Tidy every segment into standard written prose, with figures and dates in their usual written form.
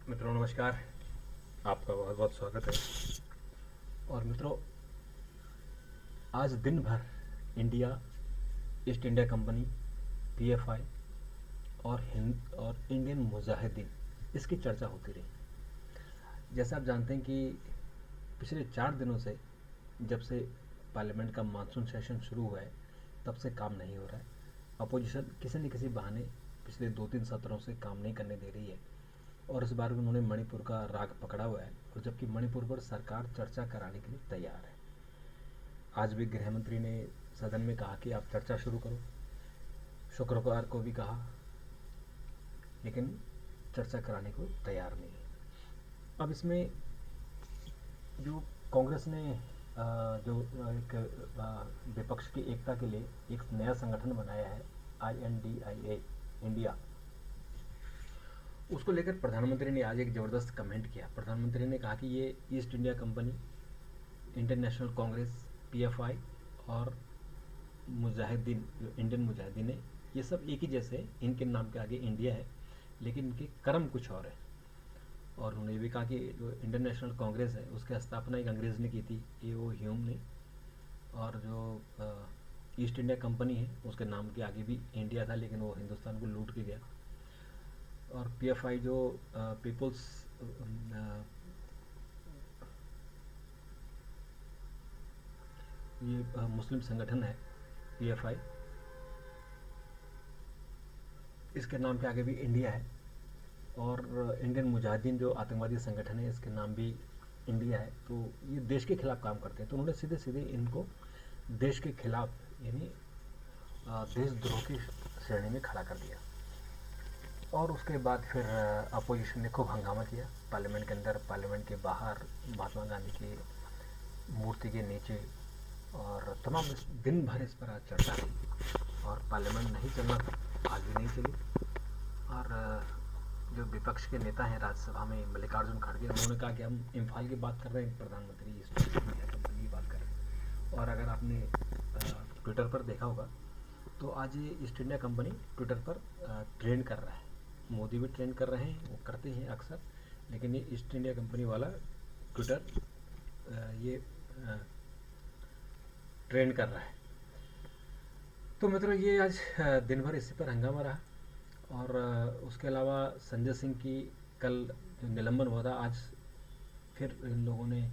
मित्रों नमस्कार। आपका बहुत बहुत स्वागत है। और मित्रों, आज दिन भर India, east India company, PFI और हिंद और इंडियन मुजाहिदीन, इसकी चर्चा होती रही। जैसा आप जानते हैं कि पिछले 4 दिनों से, जब से पार्लियामेंट का मानसून सेशन शुरू हुआ है, तब से काम नहीं हो रहा है। अपोजिशन किसी न किसी बहाने पिछले 2-3 सत्रों से काम नहीं करने दे रही है। और इस बार उन्होंने मणिपुर का राग पकड़ा हुआ है, और जबकि मणिपुर पर सरकार चर्चा कराने के लिए तैयार है। आज भी गृह मंत्री ने सदन में कहा कि आप चर्चा शुरू करो, शुक्रवार को भी कहा, लेकिन चर्चा कराने को तैयार नहीं है। अब इसमें जो कांग्रेस ने जो एक विपक्ष की एकता के लिए एक नया संगठन बनाया है, INDIA इंडिया, उसको लेकर प्रधानमंत्री ने आज एक ज़बरदस्त कमेंट किया। प्रधानमंत्री ने कहा कि ये east India company, international Congress, PFI और मुजाहिदीन, जो इंडियन मुजाहिदीन है, ये सब एक ही जैसे हैं। इनके नाम के आगे इंडिया है, लेकिन इनके कर्म कुछ और है। और उन्होंने ये भी कहा कि जो इंटरनेशनल कांग्रेस है, उसकी स्थापना एक अंग्रेज़ ने की थी, A.O. ह्यूम ने। और जो ईस्ट इंडिया कंपनी है, उसके नाम के आगे भी इंडिया था, लेकिन वो हिंदुस्तान को लूट के गया। और पीएफआई जो पीपल्स ये मुस्लिम संगठन है, पीएफआई, इसके नाम के आगे भी इंडिया है। और इंडियन मुजाहिदीन जो आतंकवादी संगठन है, इसके नाम भी इंडिया है। तो ये देश के खिलाफ काम करते हैं, तो उन्होंने सीधे सीधे इनको देश के खिलाफ, यानी देशद्रोह की श्रेणी में खड़ा कर दिया। और उसके बाद फिर अपोजिशन ने खूब हंगामा किया, पार्लियामेंट के अंदर, पार्लियामेंट के बाहर, महात्मा गांधी की मूर्ति के नीचे, और तमाम दिन भर इस पर आज चर्चा रही। और पार्लियामेंट नहीं चलना था, आज भी नहीं चली। और जो विपक्ष के नेता हैं राज्यसभा में, मल्लिकार्जुन खड़गे, उन्होंने कहा कि हम इम्फाल की बात कर रहे हैं, प्रधानमंत्री ईस्ट इंडिया कंपनी की बात कर रहे हैं। और अगर आपने ट्विटर पर देखा होगा, तो आज ये ईस्ट इंडिया कंपनी ट्विटर पर ट्रेंड कर रहा है। मोदी भी ट्रेंड कर रहे हैं, वो करते हैं अक्सर, लेकिन ये ईस्ट इंडिया कंपनी वाला ट्विटर ये ट्रेंड कर रहा है। तो मित्रों, ये आज दिन भर इसी पर हंगामा रहा। और उसके अलावा संजय सिंह की कल जो निलंबन हुआ था, आज फिर इन लोगों ने,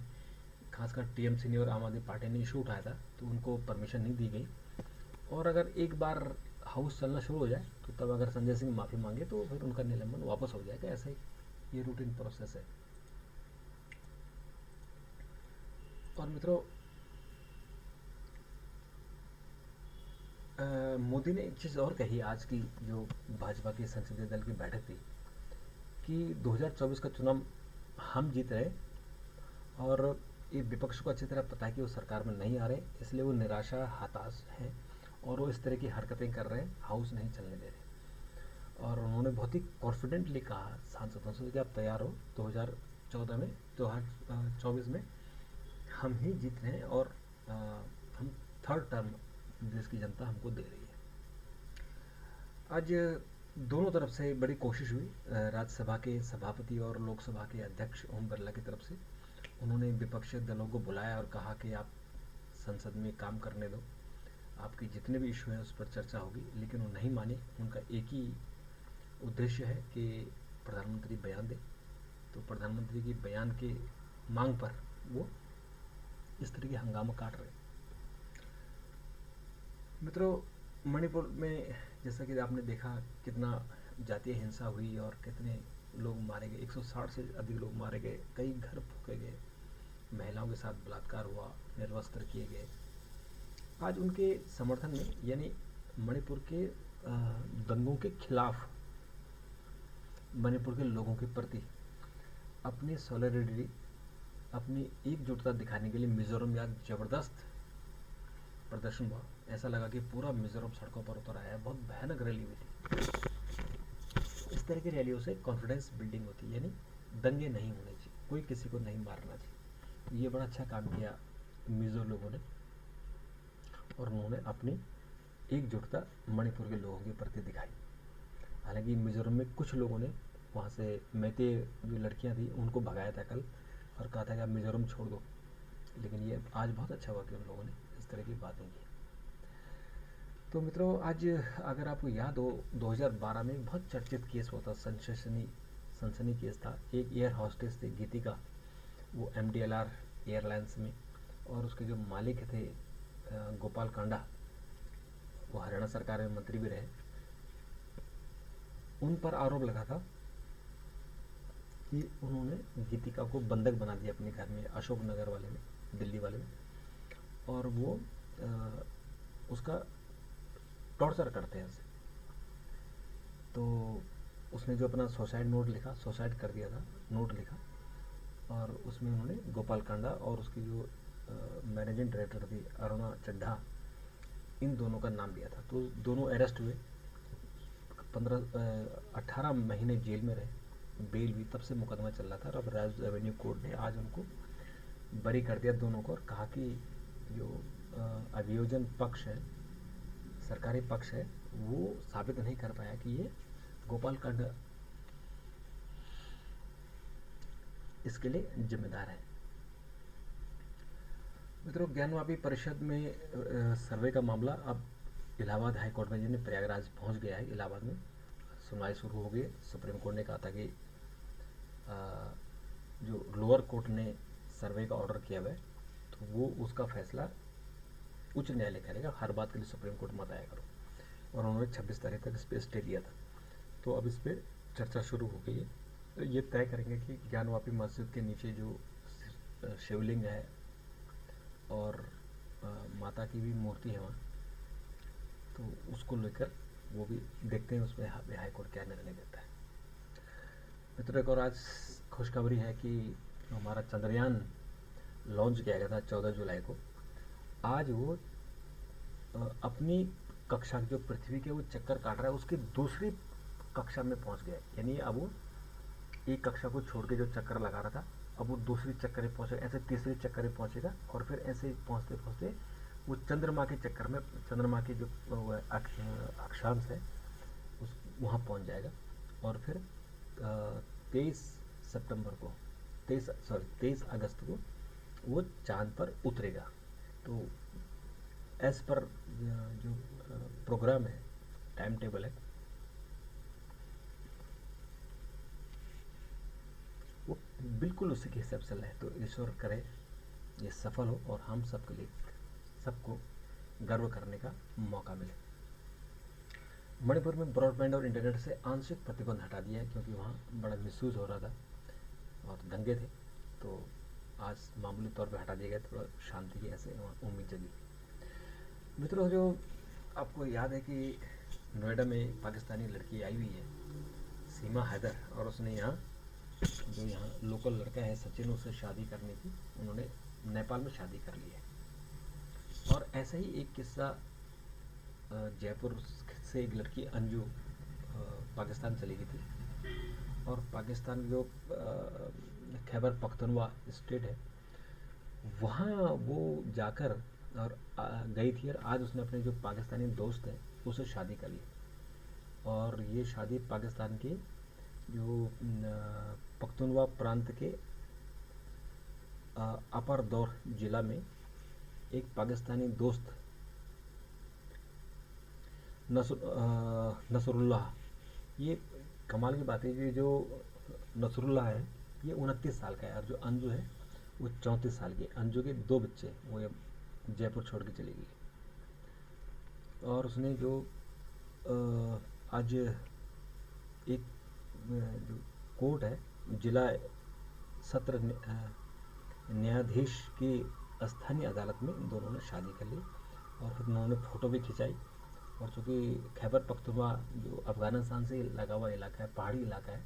खासकर टीएमसी ने और आम आदमी पार्टी ने इशू उठाया था, तो उनको परमिशन नहीं दी गई। और अगर एक बार हाउस चलना शुरू हो जाए, तो तब अगर संजय सिंह माफ़ी मांगे, तो फिर उनका निलंबन वापस हो जाएगा। ऐसा ही ये रूटीन प्रोसेस है। और मित्रों, मोदी ने एक चीज़ और कही आज की जो भाजपा की संसदीय दल की बैठक थी, कि 2024 का चुनाव हम जीत रहे, और ये विपक्ष को अच्छी तरह पता है कि वो सरकार में नहीं आ रहे, इसलिए वो निराशा, हताश हैं, और वो इस तरह की हरकतें कर रहे हैं, हाउस नहीं चलने दे रहे। और उन्होंने बहुत ही कॉन्फिडेंटली कहा सांसदों से कि आप तैयार हो, 2014 में, 2024 में हम ही जीत रहे हैं, और हम थर्ड टर्म देश की जनता हमको दे रही है। आज दोनों तरफ से बड़ी कोशिश हुई, राज्यसभा के सभापति और लोकसभा के अध्यक्ष ओम बिरला की तरफ से। उन्होंने विपक्षी दलों को बुलाया और कहा कि आप संसद में काम करने दो, आपके जितने भी इशू हैं उस पर चर्चा होगी, लेकिन वो नहीं माने। उनका एक ही उद्देश्य है कि प्रधानमंत्री बयान दे। तो प्रधानमंत्री की बयान के मांग पर वो इस तरह के हंगामा काट रहे। मित्रों, मणिपुर में जैसा कि आपने देखा, कितना जातीय हिंसा हुई और कितने लोग मारे गए, 160 से अधिक लोग मारे गए, कई घर फूके गए, महिलाओं के साथ बलात्कार हुआ, निर्वस्त्र किए गए। आज उनके समर्थन में, यानी मणिपुर के दंगों के खिलाफ, मणिपुर के लोगों के प्रति अपनी सॉलिडरिटी, अपनी एकजुटता दिखाने के लिए मिजोरम में आज ज़बरदस्त प्रदर्शन हुआ। ऐसा लगा कि पूरा मिजोरम सड़कों पर उतर आया है। बहुत भयानक रैली हुई थी। इस तरह की रैलियों से कॉन्फिडेंस बिल्डिंग होती है, यानी दंगे नहीं होने चाहिए, कोई किसी को नहीं मारना चाहिए। तो ये बड़ा अच्छा काम किया मिजो लोगों ने, और उन्होंने अपनी एकजुटता मणिपुर के लोगों के प्रति दिखाई। हालांकि मिजोरम में कुछ लोगों ने वहाँ से मैते जो लड़कियाँ थी उनको भगाया था कल, और कहा था कि आप मिज़ोरम छोड़ दो। लेकिन ये आज बहुत अच्छा हुआ कि उन लोगों ने इस तरह की बातें की। तो मित्रों, आज अगर आपको याद हो, 2012 में बहुत चर्चित केस हुआ था, सनसनी केस था। एक एयर हॉस्टेस थे गीतिका, वो MDLR एयरलाइंस में, और उसके जो मालिक थे गोपाल कांडा, वो हरियाणा सरकार में मंत्री भी रहे। उन पर आरोप लगा था कि उन्होंने गीतिका को बंधक बना दिया अपने घर में, अशोक नगर वाले में, दिल्ली वाले में, और वो उसका टॉर्चर करते हैं उसे। तो उसने जो अपना सुसाइड कर दिया था, नोट लिखा, और उसमें उन्होंने गोपाल कांडा और उसकी जो मैनेजिंग डायरेक्टर थी अरुणा चड्ढा, इन दोनों का नाम लिया था। तो दोनों अरेस्ट हुए, 18 महीने जेल में रहे, बेल हुई, तब से मुकदमा चल रहा था। और अब राज एवेन्यू कोर्ट ने आज उनको बरी कर दिया दोनों को, और कहा कि जो अभियोजन पक्ष है, सरकारी पक्ष है, वो साबित नहीं कर पाया कि ये गोपाल कांडा इसके लिए जिम्मेदार है। मित्रों, ज्ञानवापी परिषद में सर्वे का मामला अब इलाहाबाद हाई कोर्ट में, जिन्हें प्रयागराज पहुंच गया है, इलाहाबाद में सुनवाई शुरू हो गई। सुप्रीम कोर्ट ने कहा था कि जो लोअर कोर्ट ने सर्वे का ऑर्डर किया हुआ है, तो वो उसका फैसला उच्च न्यायालय करेगा, हर बात के लिए सुप्रीम कोर्ट मत आया करो। और उन्होंने 26 तारीख तक इस पर स्टे दिया था। तो अब इस पर चर्चा शुरू हो गई है। तो ये तय करेंगे कि ज्ञानवापी मस्जिद के नीचे जो शिवलिंग है और माता की भी मूर्ति है वहाँ, तो उसको लेकर वो भी देखते हैं उसमें हाई कोर्ट क्या निर्णय देता है। मित्रों, एक और आज खुशखबरी है कि हमारा चंद्रयान लॉन्च किया गया था 14 जुलाई को। आज वो अपनी कक्षा जो पृथ्वी के वो चक्कर काट रहा है, उसकी दूसरी कक्षा में पहुंच गया। यानी अब वो एक कक्षा को छोड़ के जो चक्कर लगा रहा था, अब वो दूसरी चक्कर में पहुंचेगा, ऐसे तीसरी चक्कर में पहुंचेगा, और फिर ऐसे पहुंचते पहुंचते वो चंद्रमा के चक्कर में, चंद्रमा के जो अक्षांश है उस वहाँ पहुंच जाएगा। और फिर 23 को 23 अगस्त को वो चांद पर उतरेगा। तो एज पर जो प्रोग्राम है, टाइम टेबल है, वो बिल्कुल उसी के हिसाब से चल रहा है। तो ईश्वर करे ये सफल हो और हम सबके लिए, सबको गर्व करने का मौका मिले। मणिपुर में ब्रॉडबैंड और इंटरनेट से आंशिक प्रतिबंध हटा दिया है, क्योंकि वहाँ बड़ा मिसयूज़ हो रहा था और दंगे थे। तो आज मामूली तौर पे हटा दिया गया, थोड़ा शांति की ऐसे उम्मीद जगी। मित्रों, जो आपको याद है कि नोएडा में पाकिस्तानी लड़की आई हुई है, सीमा हैदर, और उसने यहाँ जो यहाँ लोकल लड़का है सचिन, उससे शादी करने की, उन्होंने नेपाल में शादी कर ली है। और ऐसा ही एक किस्सा जयपुर से एक लड़की अंजू पाकिस्तान चली गई थी, और पाकिस्तान जो खैबर पख्तूनख्वा स्टेट है, वहाँ वो जाकर और गई थी, और आज उसने अपने जो पाकिस्तानी दोस्त हैं उससे शादी कर ली। और ये शादी पाकिस्तान के जो पख्तूनख्वा प्रांत के अपर दौर जिला में एक पाकिस्तानी दोस्त नसरुल्लाह, ये कमाल की बात है कि जो नसरुल्लाह है ये 29 साल का है, और जो अंजू है वो 34 साल की। अंजू के 2 बच्चे, वो ये जयपुर छोड़ के चली गई। और उसने जो आज एक जो कोर्ट है, जिला सत्र न्यायाधीश की स्थानीय अदालत में इन दोनों ने शादी कर ली, और फिर उन्होंने फ़ोटो भी खिंचाई। और चूँकि खैबर पख्तूनख्वा जो अफ़गानिस्तान से लगा हुआ इलाका है, पहाड़ी इलाका है,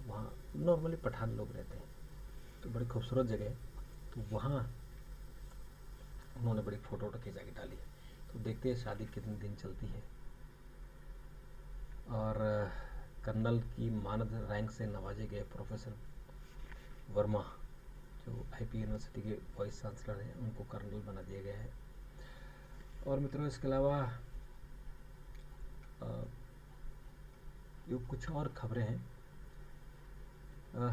वहाँ नॉर्मली पठान लोग रहते हैं, तो बड़ी खूबसूरत जगह है। तो वहाँ उन्होंने बड़ी फ़ोटो खिंचा के डाली है। तो देखते हैं शादी कितने दिन चलती है। और कर्नल की मानद रैंक से नवाजे गए प्रोफेसर वर्मा, जो आईपी यूनिवर्सिटी के वाइस चांसलर हैं, उनको कर्नल बना दिया गया है। और मित्रों, इसके अलावा जो कुछ और खबरें हैं, अ,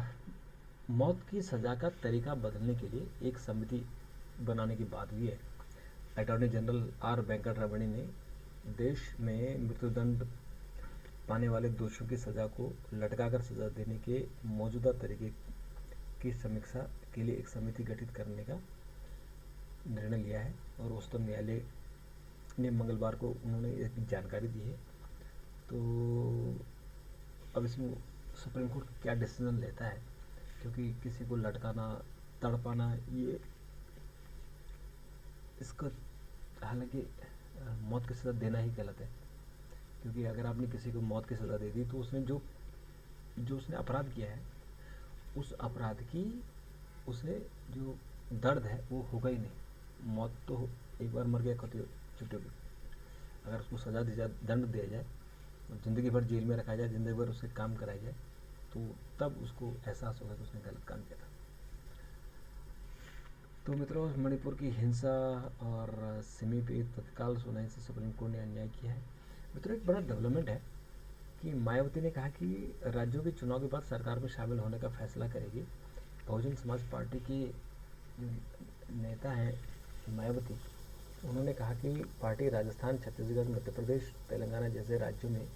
मौत की सज़ा का तरीका बदलने के लिए एक समिति बनाने की बात हुई है। अटॉर्नी जनरल आर वेंकट रमणी ने देश में मृत्युदंड पाने वाले दोषियों की सज़ा को लटकाकर सज़ा देने के मौजूदा तरीके की समीक्षा के लिए एक समिति गठित करने का निर्णय लिया है और उच्चतम न्यायालय ने मंगलवार को उन्होंने एक जानकारी दी है। तो अब इसमें सुप्रीम कोर्ट क्या डिसीजन लेता है, क्योंकि किसी को लटकाना, तड़पाना, ये इसको हालांकि मौत की सज़ा देना ही गलत है, क्योंकि अगर आपने किसी को मौत की सज़ा दे दी तो उसने जो जो उसने अपराध किया है उस अपराध की उसे जो दर्द है वो होगा ही नहीं। मौत तो एक बार मर गया खत छुट्टी होगी। अगर उसको सज़ा दी जाए, दंड दिया जाए, ज़िंदगी भर जेल में रखा जाए, ज़िंदगी भर उससे काम कराया जाए, तो तब उसको एहसास होगा कि उसने गलत काम किया था। तो मित्रों, मणिपुर की हिंसा और सिमी पे तत्काल सुनवाई से सुप्रीम कोर्ट ने अन्याय किया है। मित्रों, एक बड़ा डेवलपमेंट है कि मायावती ने कहा कि राज्यों के चुनाव के बाद सरकार में शामिल होने का फैसला करेगी। बहुजन समाज पार्टी की जो नेता हैं मायावती, उन्होंने कहा कि पार्टी राजस्थान, छत्तीसगढ़, मध्य प्रदेश, तेलंगाना जैसे राज्यों में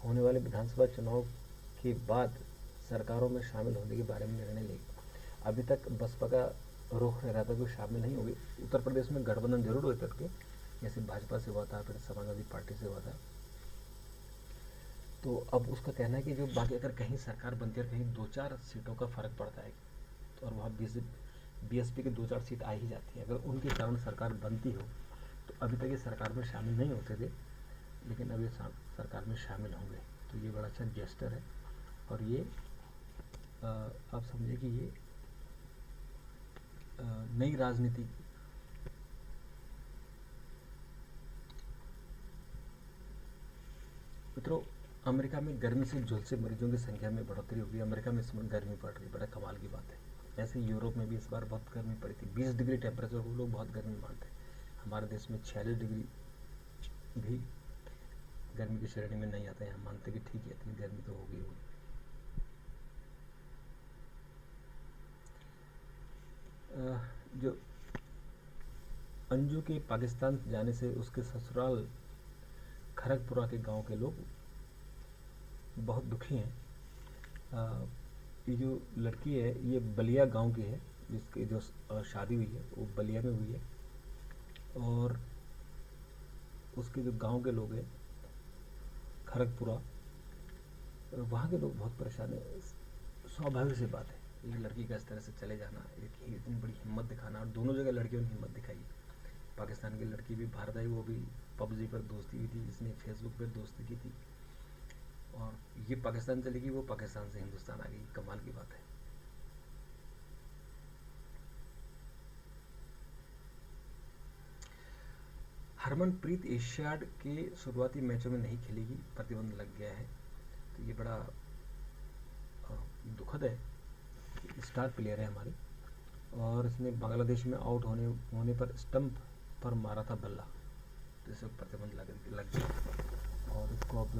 होने वाले विधानसभा चुनाव के बाद सरकारों में शामिल होने के बारे में निर्णय लेगी। अभी तक बसपा का रुख रहा था कि शामिल नहीं होगी। उत्तर प्रदेश में गठबंधन जरूर हुए करके, जैसे भाजपा से हुआ था, फिर समाजवादी पार्टी से हुआ था। तो अब उसका कहना है कि जो बाकी अगर कहीं सरकार बनती है और कहीं 2-4 सीटों का फर्क पड़ता है, तो और वहाँ बीएसपी की 2-4 सीट आ ही जाती है, अगर उनके कारण सरकार बनती हो, तो अभी तक ये सरकार में शामिल नहीं होते थे, लेकिन अब ये सरकार में शामिल होंगे। तो ये बड़ा अच्छा जेस्टर है और ये आप समझिए कि ये नई राजनीति। मित्रों, अमेरिका में गर्मी से झुलसे मरीजों की संख्या में बढ़ोतरी होगी। अमेरिका में इस समय गर्मी पड़ रही है, बड़ा कमाल की बात है। ऐसे यूरोप में भी इस बार बहुत गर्मी पड़ी थी, 20 डिग्री टेम्परेचर को लोग बहुत गर्मी मानते हैं। हमारे देश में 46 डिग्री भी गर्मी की श्रेणी में नहीं आता है। हम मानते कि ठीक है, इतनी गर्मी तो होगी होगी। जो अंजू के पाकिस्तान जाने से उसके ससुराल खरगपुरा के गांव के लोग बहुत दुखी हैं। ये जो लड़की है ये बलिया गांव की है, जिसकी जो शादी हुई है वो बलिया में हुई है, और उसके जो गांव के लोग हैं खरगपुरा, वहाँ के लोग बहुत परेशान हैं। स्वाभाविक सी बात है, एक लड़की का इस तरह से चले जाना, एक इतनी बड़ी हिम्मत दिखाना, और दोनों जगह लड़कियों ने हिम्मत दिखाई। पाकिस्तान की लड़की भी भारत आई, वो भी पबजी पर दोस्ती हुई थी, जिसने फेसबुक पर दोस्ती की थी, और ये पाकिस्तान चली गई, वो पाकिस्तान से हिंदुस्तान आ गई। कमाल की बात है। हरमनप्रीत एशियाड के शुरुआती मैचों में नहीं खेलेगी, प्रतिबंध लग गया है। तो ये बड़ा दुखद है। स्टार प्लेयर है हमारी, और इसने बांग्लादेश में आउट होने पर स्टंप पर मारा था बल्ला, तो इसे प्रतिबंध लग गया। और इसको अब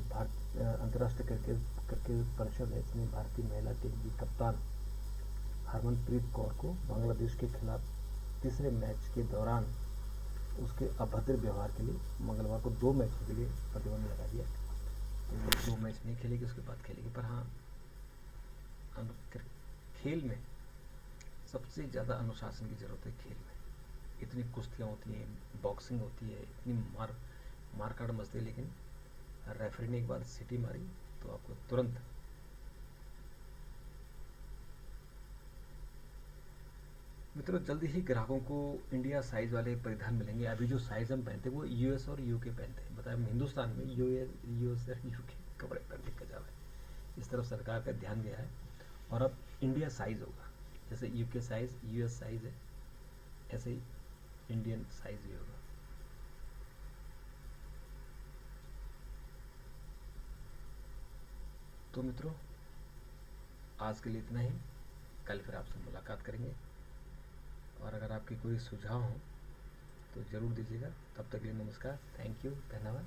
भारत अंतर्राष्ट्रीय क्रिकेट परिषद है, इसने भारतीय महिला टीम की कप्तान हरमनप्रीत कौर को बांग्लादेश के खिलाफ तीसरे मैच के दौरान उसके अभद्र व्यवहार के लिए मंगलवार को 2 मैचों के लिए प्रतिबंध लगा दिया। तो 2 मैच नहीं खेलेगी, उसके बाद खेलेगी। पर हाँ, खेल में सबसे ज़्यादा अनुशासन की ज़रूरत है। खेल में इतनी कुश्तियाँ होती हैं, बॉक्सिंग होती है, इतनी मार काट मचती है, लेकिन रेफरी ने एक बार सीटी मारी तो आपको तुरंत मित्रों जल्दी ही ग्राहकों को इंडिया साइज़ वाले परिधान मिलेंगे। अभी जो साइज़ हम पहनते हैं वो यूएस और यूके पहनते हैं। बताया, हिंदुस्तान में यूएस और यूके कपड़े पहनने का जा रहा है। इस तरफ सरकार का ध्यान गया है, और अब इंडिया साइज़ होगा। जैसे यूके साइज़, यूएस साइज़ है, ऐसे ही इंडियन साइज़ भी होगा। तो मित्रों, आज के लिए इतना ही। कल फिर आपसे मुलाकात करेंगे, और अगर आपके कोई सुझाव हो तो ज़रूर दीजिएगा। तब तक के लिए नमस्कार, थैंक यू, धन्यवाद।